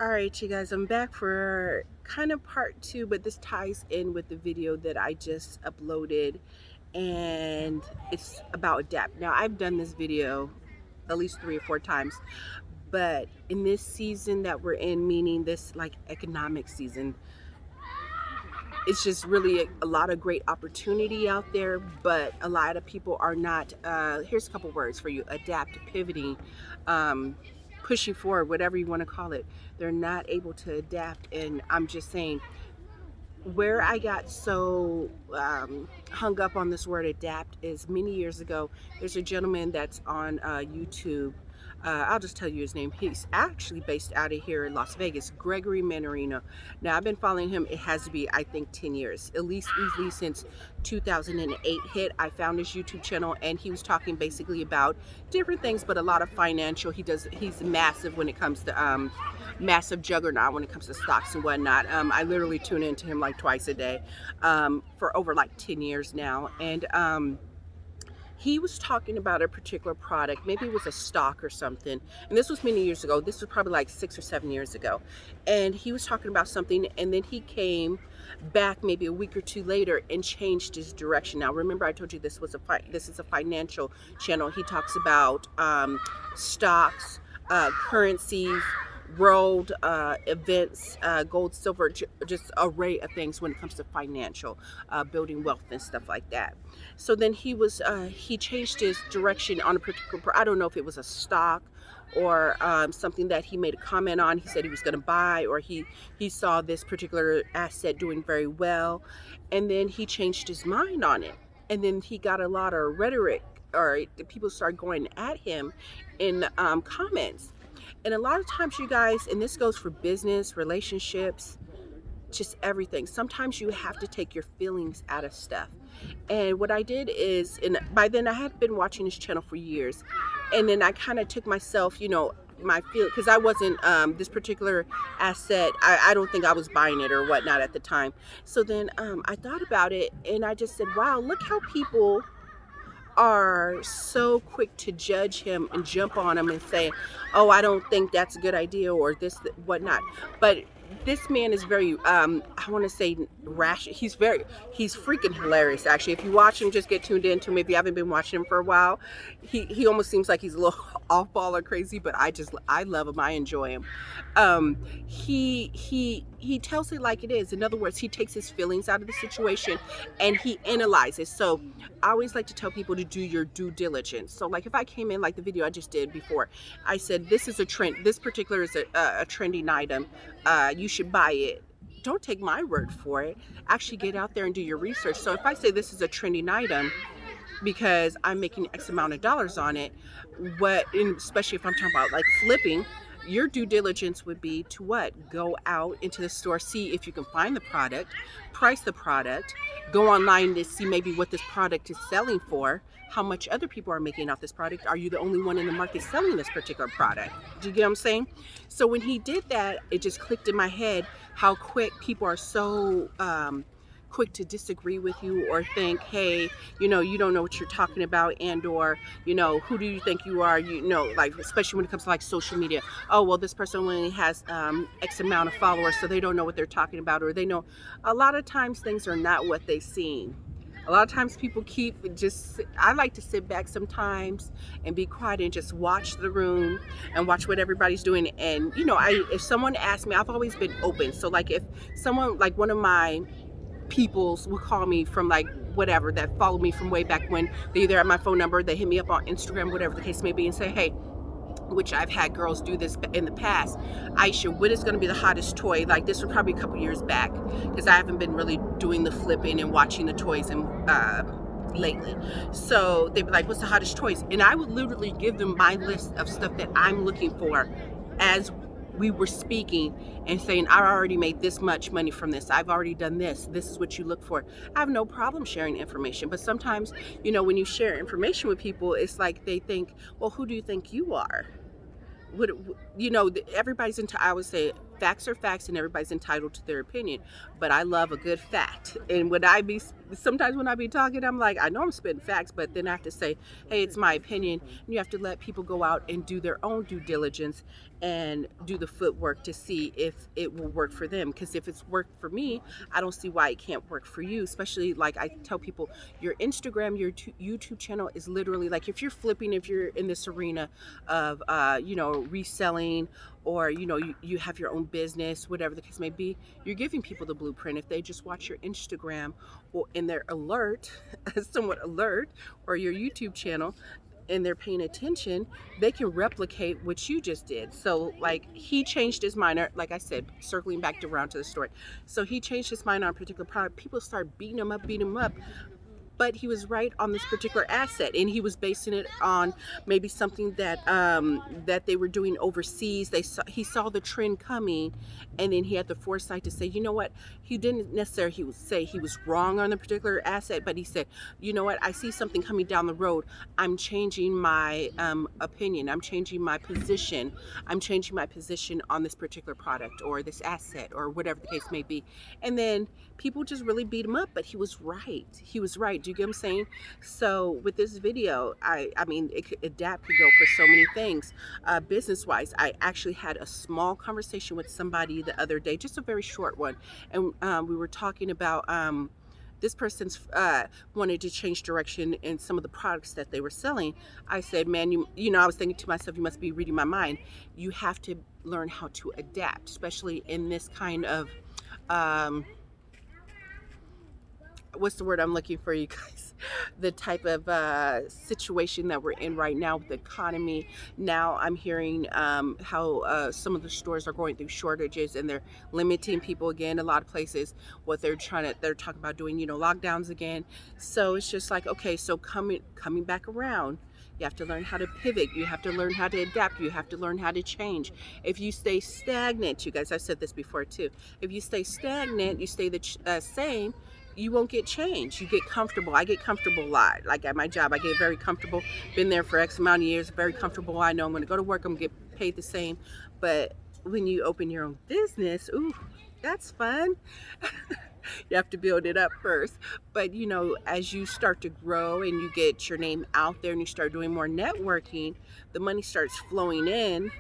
All right, you guys, I'm back for kind of part two, but this ties in with the video that I just uploaded, and it's about adapt. Now, I've done this video at least 3 or 4 times, but in this season that we're in, meaning this like economic season, it's just really a lot of great opportunity out there, but a lot of people are not, here's a couple words for you: adapt, pivoting, um, pushing forward, whatever you want to call it. They're not able to adapt. And I'm just saying, where I got so hung up on this word adapt is many years ago. There's a gentleman that's on YouTube. I'll just tell you his name. He's actually based out of here in Las Vegas, Gregory Manarino. Now, I've been following him, it has to be, I think, 10 years, at least easily since 2008 hit. I found his YouTube channel, and he was talking basically about different things, but a lot of financial. He's massive when it comes to massive juggernaut when it comes to stocks and whatnot. I literally tune into him like twice a day for over like 10 years now. And he was talking about a particular product, maybe it was a stock or something, and this was many years ago. This was probably like 6 or 7 years ago. And he was talking about something, and then he came back maybe a week or two later and changed his direction. Now, remember, I told you this is a financial channel. He talks about stocks, currencies, world events, gold, silver, just array of things when it comes to financial, building wealth and stuff like that. So then he changed his direction on a particular, I don't know if it was a stock or something that he made a comment on. He said he was going to buy, or he saw this particular asset doing very well, and then he changed his mind on it. And then he got a lot of rhetoric, or the people started going at him in comments. And a lot of times, you guys, and this goes for business, relationships, just everything, sometimes you have to take your feelings out of stuff. And what I did is, and by then I had been watching this channel for years, and then I kind of took myself, my feel, because I wasn't this particular asset, I don't think I was buying it or whatnot at the time. So then I thought about it, and I just said, wow, look how people are so quick to judge him and jump on him and say, oh, I don't think that's a good idea, or this, whatnot. But this man is very, I want to say rash. He's freaking hilarious, actually. If you watch him, just get tuned into him. If you haven't been watching him for a while, he almost seems like he's a little off ball or crazy, but I love him. I enjoy him. He tells it like it is. In other words, he takes his feelings out of the situation and he analyzes. So I always like to tell people to do your due diligence. So like if I came in like the video I just did before, I said, this is a trend. This particular is a trending item. You should buy it. Don't take my word for it. Actually get out there and do your research. So if I say this is a trending item because I'm making X amount of dollars on it, especially if I'm talking about like flipping, your due diligence would be to what? Go out into the store, see if you can find the product, price the product, go online to see maybe what this product is selling for, how much other people are making off this product. Are you the only one in the market selling this particular product? Do you get what I'm saying? So when he did that, it just clicked in my head how quick people are so quick to disagree with you or think, hey, you don't know what you're talking about, and or who do you think you are, like especially when it comes to like social media. Oh, well, this person only has X amount of followers, so they don't know what they're talking about, or they know. A lot of times things are not what they seem. A lot of times people I like to sit back sometimes and be quiet and just watch the room and watch what everybody's doing. And if someone asks me, I've always been open. So like if someone, like one of my peoples will call me from like whatever, that follow me from way back when, they either have my phone number, they hit me up on Instagram, whatever the case may be, and say, hey, which I've had girls do this in the past, Aisha, what is going to be the hottest toy? Like this was probably a couple years back, because I haven't been really doing the flipping and watching the toys and lately. So they'd be like, what's the hottest toys? And I would literally give them my list of stuff that I'm looking for as we were speaking, and saying, I already made this much money from this, I've already done this is what you look for. I have no problem sharing information, but sometimes when you share information with people, it's like they think, well, who do you think you are? Everybody's into, I would say, facts are facts and everybody's entitled to their opinion, but I love a good fact. And when I be sometimes when I be talking, I'm like, I know I'm spitting facts, but then I have to say, hey, it's my opinion. And you have to let people go out and do their own due diligence and do the footwork to see if it will work for them, because if it's worked for me, I don't see why it can't work for you. Especially, like I tell people, your Instagram, your YouTube channel is literally like, if you're flipping, if you're in this arena of reselling, or you have your own business, whatever the case may be, you're giving people the blueprint. If they just watch your Instagram or in their alert somewhat alert, or your YouTube channel, and they're paying attention, they can replicate what you just did. So like, he changed his mind, like I said, circling back around to the story. So he changed his mind on a particular product. People start beating him up, but he was right on this particular asset, and he was basing it on maybe something that they were doing overseas. He saw the trend coming, and then he had the foresight to say, you know what, he didn't necessarily he would say he was wrong on the particular asset, but he said, you know what, I see something coming down the road. I'm changing my opinion. I'm changing my position. I'm changing my position on this particular product or this asset or whatever the case may be. And then people just really beat him up, but he was right. He was right. Do you get what I'm saying? So with this video, I mean, it could adapt, could go for so many things. Business wise, I actually had a small conversation with somebody the other day, just a very short one, and we were talking about this person's wanted to change direction in some of the products that they were selling. I said, man, I was thinking to myself, you must be reading my mind. You have to learn how to adapt, especially in this kind of what's the word I'm looking for, you guys? The type of situation that we're in right now with the economy. Now I'm hearing how some of the stores are going through shortages, and they're limiting people again. A lot of places, what they're talking about doing, lockdowns again. So it's just like, okay, so coming back around, you have to learn how to pivot. You have to learn how to adapt. You have to learn how to change. If you stay stagnant, you guys, I've said this before too. If you stay stagnant, you stay the same, you won't get change. You get comfortable. I get comfortable a lot. Like at my job, I get very comfortable. Been there for X amount of years, very comfortable. I know I'm going to go to work, I'm going to get paid the same. But when you open your own business, ooh, that's fun. You have to build it up first. But as you start to grow and you get your name out there and you start doing more networking, the money starts flowing in.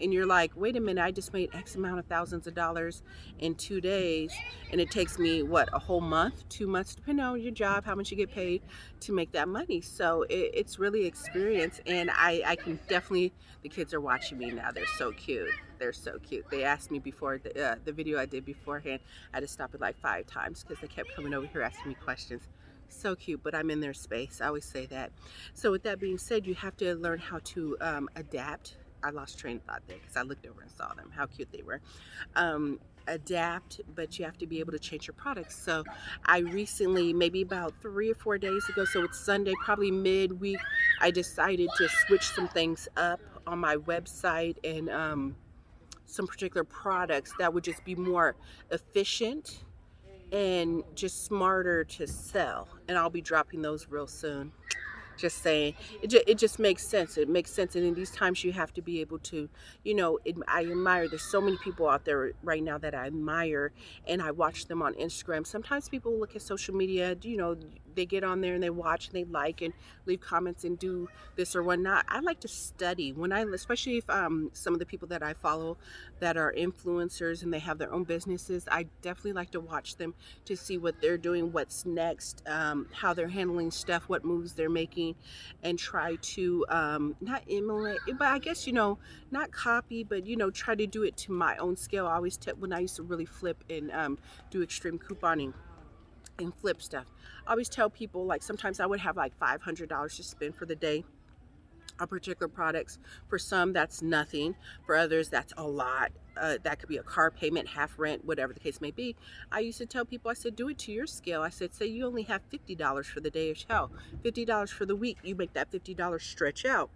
And you're like, wait a minute, I just made X amount of thousands of dollars in 2 days. And it takes me, what, a whole month, 2 months, depending on your job, how much you get paid to make that money. So it's really experience. And I can definitely, the kids are watching me now. They're so cute. They're so cute. They asked me before, the video I did beforehand, I had to stop it like 5 times because they kept coming over here asking me questions. So cute, but I'm in their space. I always say that. So with that being said, you have to learn how to adapt. I lost train of thought there because I looked over and saw them, how cute they were. Adapt, but you have to be able to change your products. So I recently, maybe about 3 or 4 days ago, so it's Sunday, probably midweek, I decided to switch some things up on my website and some particular products that would just be more efficient and just smarter to sell. And I'll be dropping those real soon. Just saying, it just makes sense. It makes sense. And in these times, you have to be able to, I admire, there's so many people out there right now that I admire, and I watch them on Instagram. Sometimes people look at social media, they get on there and they watch and they like and leave comments and do this or whatnot. I like to study especially if some of the people that I follow that are influencers and they have their own businesses, I definitely like to watch them to see what they're doing, what's next, how they're handling stuff, what moves they're making, and try to not emulate, but I guess not copy, but try to do it to my own scale. I always when I used to really flip and do extreme couponing and flip stuff, I always tell people, like, sometimes I would have like $500 to spend for the day on particular products. For some, that's nothing. For others, that's a lot. That could be a car payment, half rent, whatever the case may be. I used to tell people, I said, do it to your scale. I said, say you only have $50 for the day, hell, $50 for the week. You make that $50 stretch out.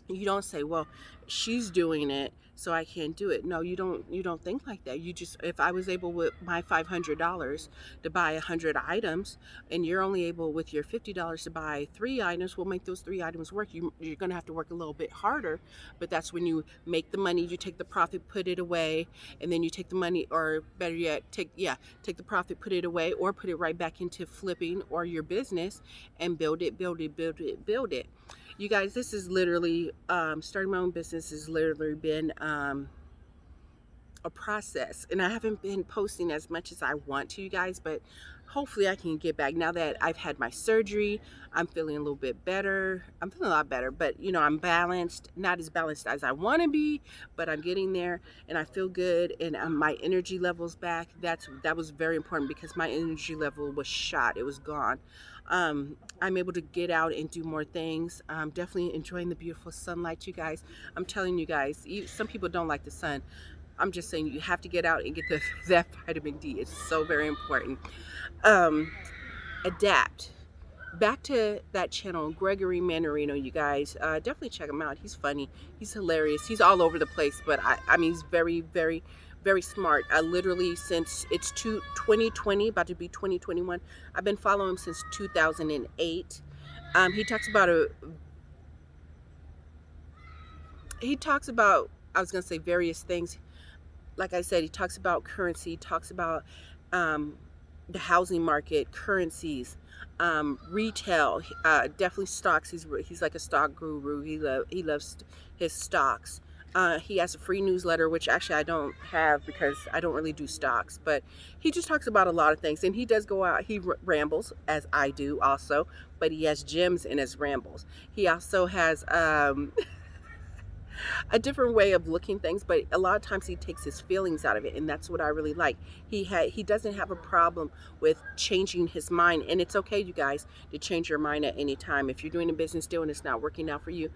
You don't say, well, she's doing it, so I can't do it. No, you don't think like that. You just, if I was able with my $500 to buy 100 items, and you're only able with your $50 to buy 3 items, we'll make those 3 items work. You're going to have to work a little bit harder, but that's when you make the money. You take the profit, put it away, and then you take the money, or better yet, take the profit, put it away, or put it right back into flipping or your business, and build it, build it, build it, build it. You guys, this is literally, starting my own business has literally been a process, and I haven't been posting as much as I want to, you guys, but hopefully I can get back. Now that I've had my surgery, I'm feeling a little bit better. I'm feeling a lot better, but I'm balanced, not as balanced as I want to be, but I'm getting there, and I feel good, and my energy level's back. That was very important, because my energy level was shot. It was gone. I'm able to get out and do more things. I'm definitely enjoying the beautiful sunlight, you guys. I'm telling you guys, some people don't like the sun. I'm just saying, you have to get out and get that vitamin D. It's so very important. Adapt. Back to that channel, Gregory Mannarino, you guys. Definitely check him out. He's funny. He's hilarious. He's all over the place, but I mean, he's very, very, very smart. Literally, since it's 2020, about to be 2021, I've been following him since 2008. He talks about I was going to say various things. Like I said, he talks about currency, he talks about the housing market, currencies, retail, definitely stocks. He's like a stock guru. He loves his stocks. He has a free newsletter, which actually I don't have because I don't really do stocks, but he just talks about a lot of things, and he does go out, he rambles, as I do also, but he has gems in his rambles. He also has a different way of looking things, but a lot of times he takes his feelings out of it, and that's what I really like. He doesn't have a problem with changing his mind, and it's okay, you guys, to change your mind at any time. If you're doing a business deal and it's not working out for you,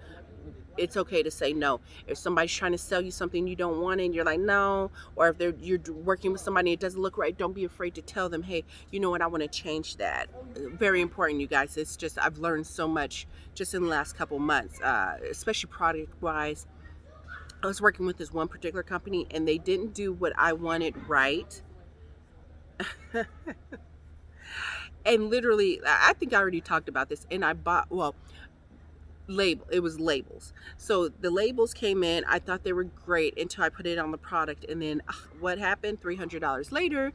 it's okay to say no. If somebody's trying to sell you something you don't want and you're like no, or if you're working with somebody and it doesn't look right, don't be afraid to tell them, hey, you know what, I want to change that. Very important, you guys. It's just, I've learned so much just in the last couple months, especially product wise. I was working with this one particular company, and they didn't do what I wanted right. And literally, I think I already talked about this, and I bought, well, it was labels. So the labels came in, I thought they were great until I put it on the product, and then what happened? $300 later,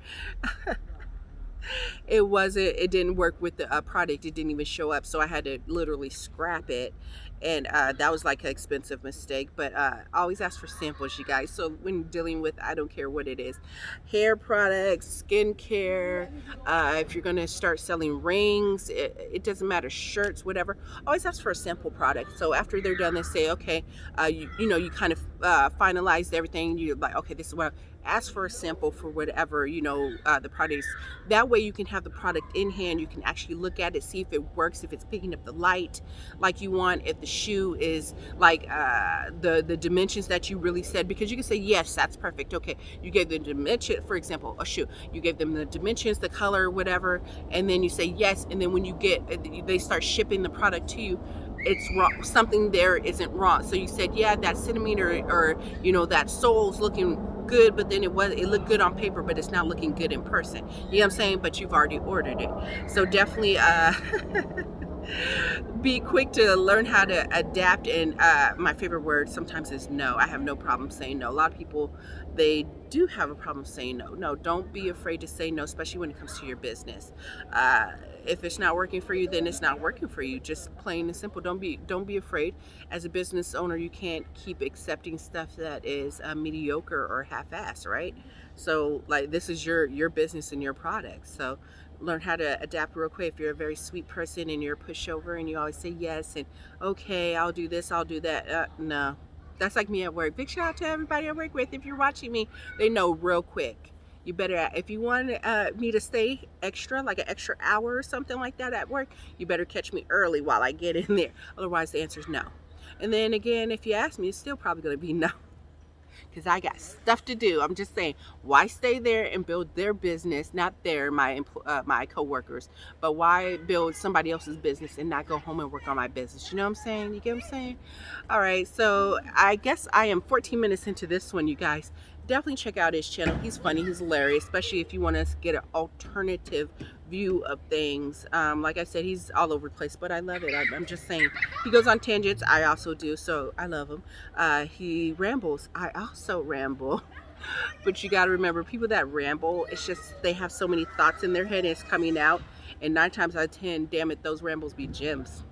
it didn't work with the product. It didn't even show up, so I had to literally scrap it, and that was like an expensive mistake. But always ask for samples, you guys. So when dealing with, I don't care what it is, hair products, skincare, if you're going to start selling rings, it doesn't matter, shirts, whatever, always ask for a sample product. So after they're done, they say, okay, you kind of finalized everything. You're like, okay, this is what, ask for a sample for whatever, the product is. That way you can have the product in hand. You can actually look at it, see if it works, if it's picking up the light like you want, if the shoe is like the dimensions that you really said, because you can say, yes, that's perfect. Okay, you gave the dimension, for example, a shoe, you gave them the dimensions, the color, whatever, and then you say yes, and then when they start shipping the product to you, it's wrong, something there isn't wrong. So you said, yeah, that centimeter, or that sole's looking good, but then it looked good on paper, but it's not looking good in person. You know what I'm saying? But you've already ordered it. So definitely be quick to learn how to adapt. And my favorite word sometimes is no. I have no problem saying no. A lot of people, they do have a problem saying no. No, don't be afraid to say no, especially when it comes to your business. If it's not working for you, then it's not working for you. Just plain and simple. Don't be afraid. As a business owner, you can't keep accepting stuff that is mediocre or half-assed, right? So like, this is your business and your product. So learn how to adapt real quick. If you're a very sweet person and you're a pushover and you always say yes and okay, I'll do this, I'll do that. No, that's like me at work. Big shout out to everybody I work with. If you're watching me, they know real quick. You better, if you want me to stay extra, like an extra hour or something like that at work, you better catch me early while I get in there. Otherwise, the answer is no. And then again, if you ask me, it's still probably going to be no. because I got stuff to do. I'm just saying, why stay there and build their business, not my coworkers, but why build somebody else's business and not go home and work on my business? You know what I'm saying? You get what I'm saying? All right, so I guess I am 14 minutes into this one, you guys. Definitely check out his channel. He's funny, he's hilarious, especially if you want to get an alternative view of things. Like I said, he's all over the place, but I love it. I'm just saying, he goes on tangents. I also do, so I love him. He rambles. I also ramble. But you got to remember, people that ramble, it's just they have so many thoughts in their head and it's coming out. And 9 times out of 10, damn it, those rambles be gems.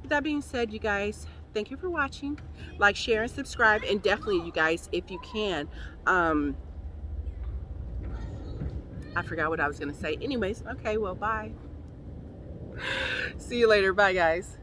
With that being said, you guys, thank you for watching. Like, share, and subscribe. And definitely, you guys, if you can, I forgot what I was going to say. Anyways, okay, well, bye. See you later. Bye, guys.